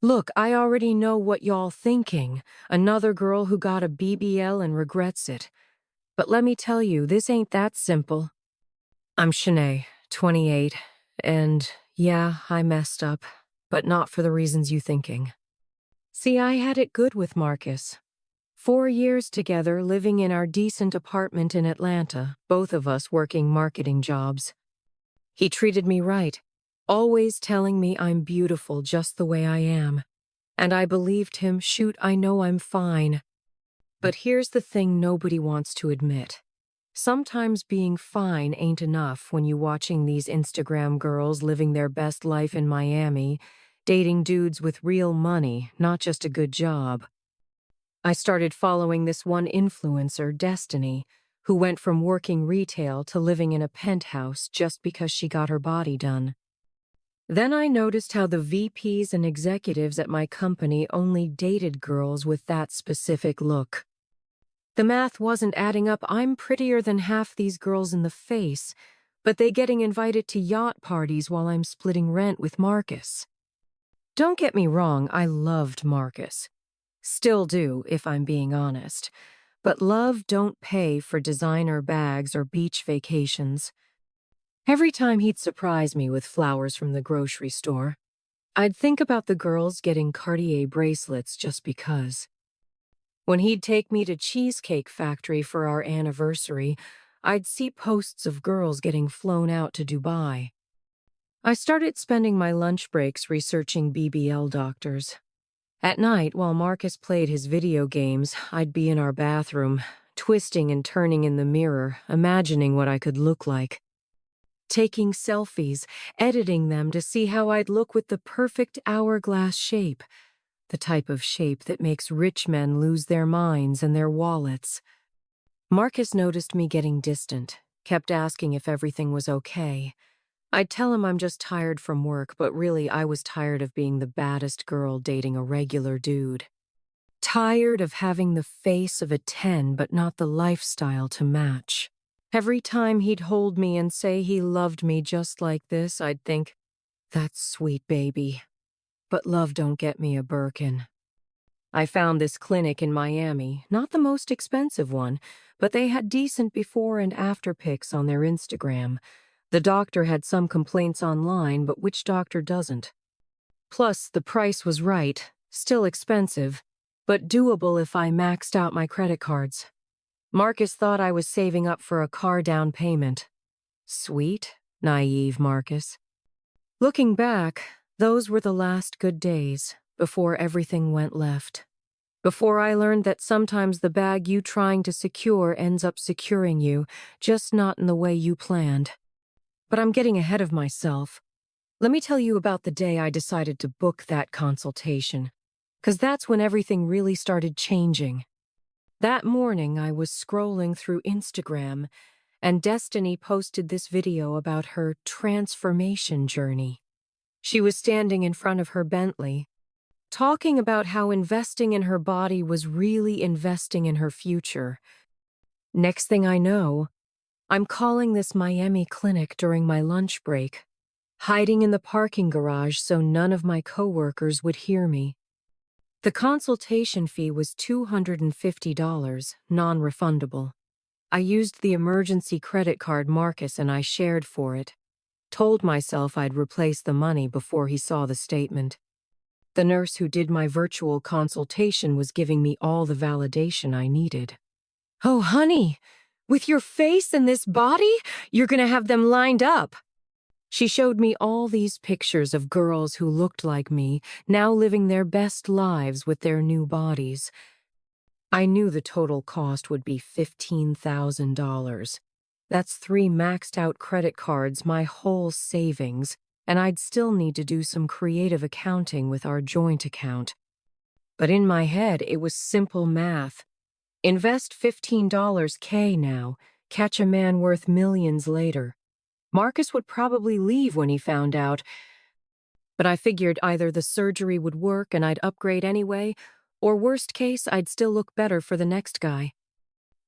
Look, I already know what y'all thinking. Another girl who got a BBL and regrets it. But let me tell you, this ain't that simple. I'm Shanae, 28, and yeah, I messed up, but not for the reasons you thinking. See, I had it good with Marcus. 4 years together, living in our decent apartment in Atlanta, both of us working marketing jobs. He treated me right, always telling me I'm beautiful just the way I am. And I believed him, shoot, I know I'm fine. But here's the thing nobody wants to admit. Sometimes being fine ain't enough when you watching these Instagram girls living their best life in Miami, dating dudes with real money, not just a good job. I started following this one influencer, Destiny, who went from working retail to living in a penthouse just because she got her body done. Then I noticed how the VPs and executives at my company only dated girls with that specific look. The math wasn't adding up. I'm prettier than half these girls in the face, but they getting invited to yacht parties while I'm splitting rent with Marcus. Don't get me wrong, I loved Marcus. Still do, if I'm being honest. But love don't pay for designer bags or beach vacations. Every time he'd surprise me with flowers from the grocery store, I'd think about the girls getting Cartier bracelets just because. When he'd take me to Cheesecake Factory for our anniversary, I'd see posts of girls getting flown out to Dubai. I started spending my lunch breaks researching BBL doctors. At night, while Marcus played his video games, I'd be in our bathroom, twisting and turning in the mirror, imagining what I could look like. Taking selfies, editing them to see how I'd look with the perfect hourglass shape. The type of shape that makes rich men lose their minds and their wallets. Marcus noticed me getting distant, kept asking if everything was okay. I'd tell him I'm just tired from work, but really I was tired of being the baddest girl dating a regular dude. Tired of having the face of a 10 but not the lifestyle to match. Every time he'd hold me and say he loved me just like this, I'd think, that's sweet, baby. But love don't get me a Birkin. I found this clinic in Miami, not the most expensive one, but they had decent before and after pics on their Instagram. The doctor had some complaints online, but which doctor doesn't? Plus, the price was right, still expensive, but doable if I maxed out my credit cards. Marcus thought I was saving up for a car down payment. Sweet, naive Marcus. Looking back, those were the last good days, before everything went left. Before I learned that sometimes the bag you trying to secure ends up securing you, just not in the way you planned. But I'm getting ahead of myself. Let me tell you about the day I decided to book that consultation, 'cause that's when everything really started changing. That morning I was scrolling through Instagram, and Destiny posted this video about her transformation journey. She was standing in front of her Bentley, talking about how investing in her body was really investing in her future. Next thing I know, I'm calling this Miami clinic during my lunch break, hiding in the parking garage so none of my coworkers would hear me. The consultation fee was $250, non-refundable. I used the emergency credit card Marcus and I shared for it. Told myself I'd replace the money before he saw the statement. The nurse who did my virtual consultation was giving me all the validation I needed. Oh, honey, with your face and this body, you're gonna have them lined up. She showed me all these pictures of girls who looked like me, now living their best lives with their new bodies. I knew the total cost would be $15,000. That's 3 maxed-out credit cards, my whole savings, and I'd still need to do some creative accounting with our joint account. But in my head, it was simple math. Invest $15K now, catch a man worth millions later. Marcus would probably leave when he found out, but I figured either the surgery would work and I'd upgrade anyway, or worst case, I'd still look better for the next guy.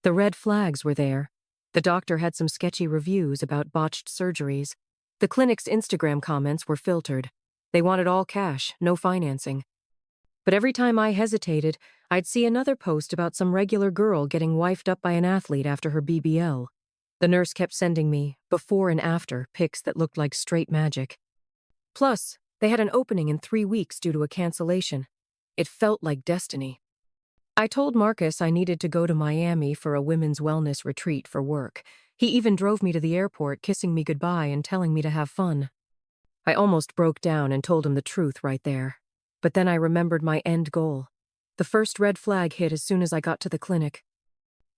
The red flags were there. The doctor had some sketchy reviews about botched surgeries. The clinic's Instagram comments were filtered. They wanted all cash, no financing. But every time I hesitated, I'd see another post about some regular girl getting wifed up by an athlete after her BBL. The nurse kept sending me before and after pics that looked like straight magic. Plus, they had an opening in 3 weeks due to a cancellation. It felt like destiny. I told Marcus I needed to go to Miami for a women's wellness retreat for work. He even drove me to the airport, kissing me goodbye and telling me to have fun. I almost broke down and told him the truth right there. But then I remembered my end goal. The first red flag hit as soon as I got to the clinic.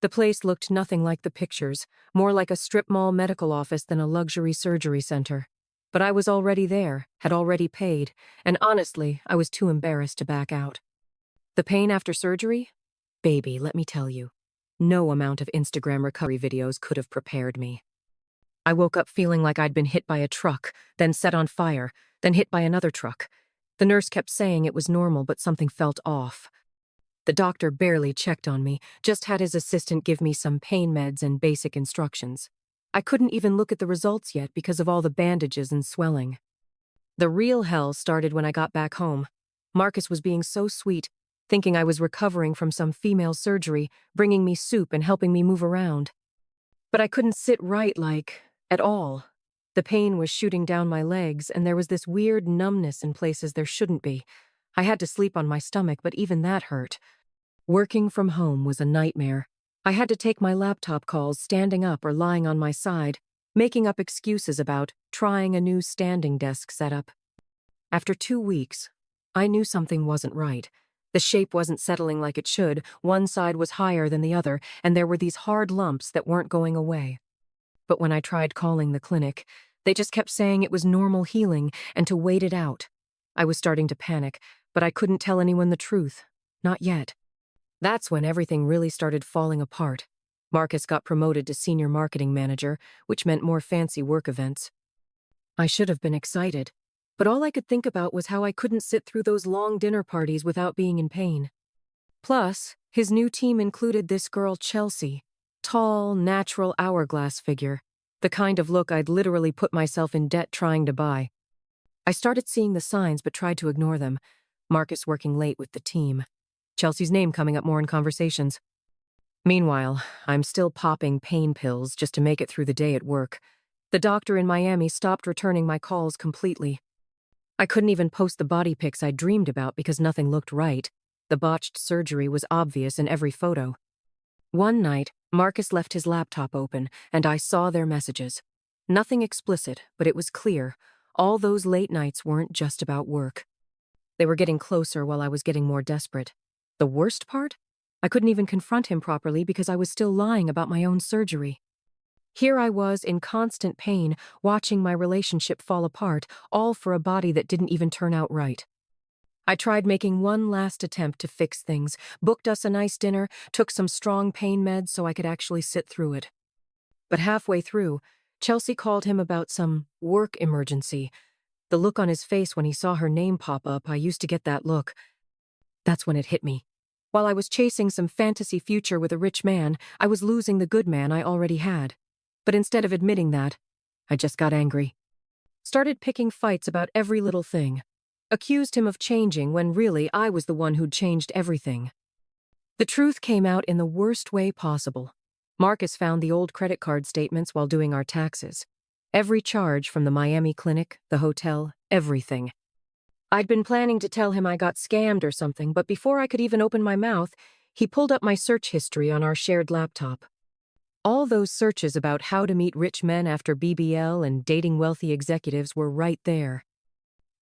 The place looked nothing like the pictures, more like a strip mall medical office than a luxury surgery center. But I was already there, had already paid, and honestly, I was too embarrassed to back out. The pain after surgery? Baby, let me tell you, no amount of Instagram recovery videos could have prepared me. I woke up feeling like I'd been hit by a truck, then set on fire, then hit by another truck. The nurse kept saying it was normal, but something felt off. The doctor barely checked on me, just had his assistant give me some pain meds and basic instructions. I couldn't even look at the results yet because of all the bandages and swelling. The real hell started when I got back home. Marcus was being so sweet, thinking I was recovering from some female surgery, bringing me soup and helping me move around. But I couldn't sit right at all. The pain was shooting down my legs, and there was this weird numbness in places there shouldn't be. I had to sleep on my stomach, but even that hurt. Working from home was a nightmare. I had to take my laptop calls standing up or lying on my side, making up excuses about trying a new standing desk setup. After 2 weeks, I knew something wasn't right. The shape wasn't settling like it should, one side was higher than the other, and there were these hard lumps that weren't going away. But when I tried calling the clinic, they just kept saying it was normal healing and to wait it out. I was starting to panic, but I couldn't tell anyone the truth. Not yet. That's when everything really started falling apart. Marcus got promoted to senior marketing manager, which meant more fancy work events. I should have been excited, but all I could think about was how I couldn't sit through those long dinner parties without being in pain. Plus, his new team included this girl, Chelsea. Tall, natural hourglass figure. The kind of look I'd literally put myself in debt trying to buy. I started seeing the signs but tried to ignore them. Marcus working late with the team. Chelsea's name coming up more in conversations. Meanwhile, I'm still popping pain pills just to make it through the day at work. The doctor in Miami stopped returning my calls completely. I couldn't even post the body pics I dreamed about because nothing looked right. The botched surgery was obvious in every photo. One night, Marcus left his laptop open, and I saw their messages. Nothing explicit, but it was clear. All those late nights weren't just about work. They were getting closer while I was getting more desperate. The worst part? I couldn't even confront him properly because I was still lying about my own surgery. Here I was in constant pain, watching my relationship fall apart, all for a body that didn't even turn out right. I tried making one last attempt to fix things, booked us a nice dinner, took some strong pain meds so I could actually sit through it. But halfway through, Chelsea called him about some work emergency. The look on his face when he saw her name pop up, I used to get that look. That's when it hit me. While I was chasing some fantasy future with a rich man, I was losing the good man I already had. But instead of admitting that, I just got angry. Started picking fights about every little thing. Accused him of changing when really I was the one who'd changed everything. The truth came out in the worst way possible. Marcus found the old credit card statements while doing our taxes. Every charge from the Miami clinic, the hotel, everything. I'd been planning to tell him I got scammed or something, but before I could even open my mouth, he pulled up my search history on our shared laptop. All those searches about how to meet rich men after BBL and dating wealthy executives were right there.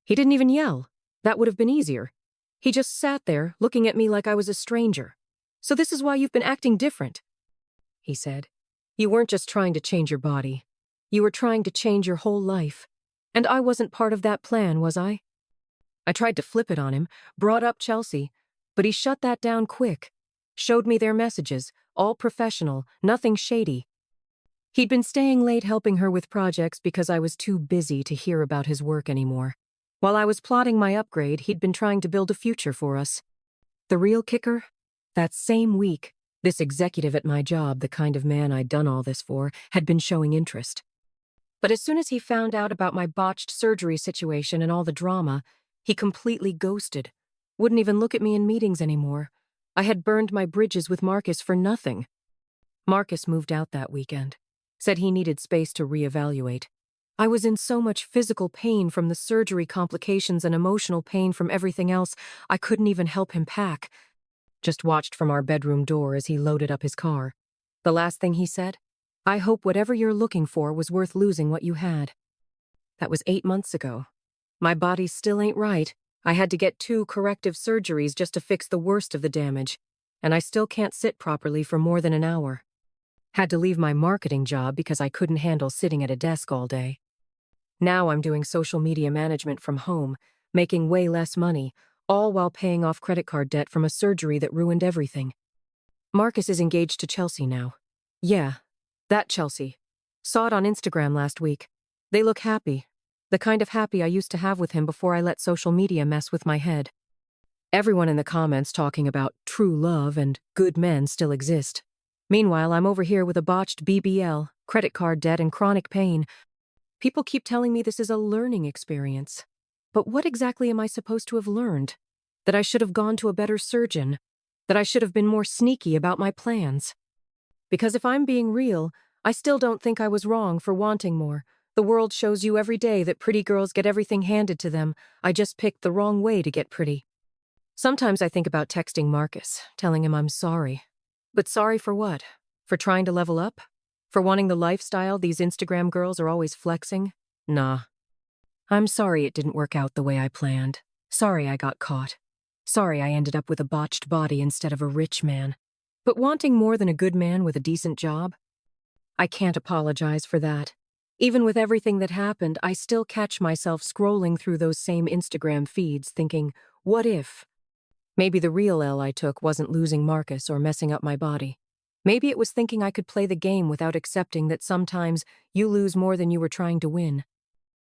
He didn't even yell. That would have been easier. He just sat there, looking at me like I was a stranger. "So this is why you've been acting different," he said. "You weren't just trying to change your body. You were trying to change your whole life. And I wasn't part of that plan, was I?" I tried to flip it on him, brought up Chelsea, but he shut that down quick. Showed me their messages, all professional, nothing shady. He'd been staying late helping her with projects because I was too busy to hear about his work anymore. While I was plotting my upgrade, he'd been trying to build a future for us. The real kicker? That same week, this executive at my job, the kind of man I'd done all this for, had been showing interest. But as soon as he found out about my botched surgery situation and all the drama, he completely ghosted. Wouldn't even look at me in meetings anymore. I had burned my bridges with Marcus for nothing. Marcus moved out that weekend. Said he needed space to reevaluate. I was in so much physical pain from the surgery complications and emotional pain from everything else, I couldn't even help him pack. Just watched from our bedroom door as he loaded up his car. The last thing he said? I hope whatever you're looking for was worth losing what you had. That was 8 months ago. My body still ain't right. I had to get 2 corrective surgeries just to fix the worst of the damage, and I still can't sit properly for more than an hour. Had to leave my marketing job because I couldn't handle sitting at a desk all day. Now I'm doing social media management from home, making way less money, all while paying off credit card debt from a surgery that ruined everything. Marcus is engaged to Chelsea now. Yeah, that Chelsea. Saw it on Instagram last week. They look happy. The kind of happy I used to have with him before I let social media mess with my head. Everyone in the comments talking about true love and good men still exist. Meanwhile, I'm over here with a botched BBL, credit card debt, and chronic pain. People keep telling me this is a learning experience. But what exactly am I supposed to have learned? That I should have gone to a better surgeon? That I should have been more sneaky about my plans? Because if I'm being real, I still don't think I was wrong for wanting more. The world shows you every day that pretty girls get everything handed to them. I just picked the wrong way to get pretty. Sometimes I think about texting Marcus, telling him I'm sorry. But sorry for what? For trying to level up? For wanting the lifestyle these Instagram girls are always flexing? Nah. I'm sorry it didn't work out the way I planned. Sorry I got caught. Sorry I ended up with a botched body instead of a rich man. But wanting more than a good man with a decent job? I can't apologize for that. Even with everything that happened, I still catch myself scrolling through those same Instagram feeds thinking, what if? Maybe the real L I took wasn't losing Marcus or messing up my body. Maybe it was thinking I could play the game without accepting that sometimes you lose more than you were trying to win.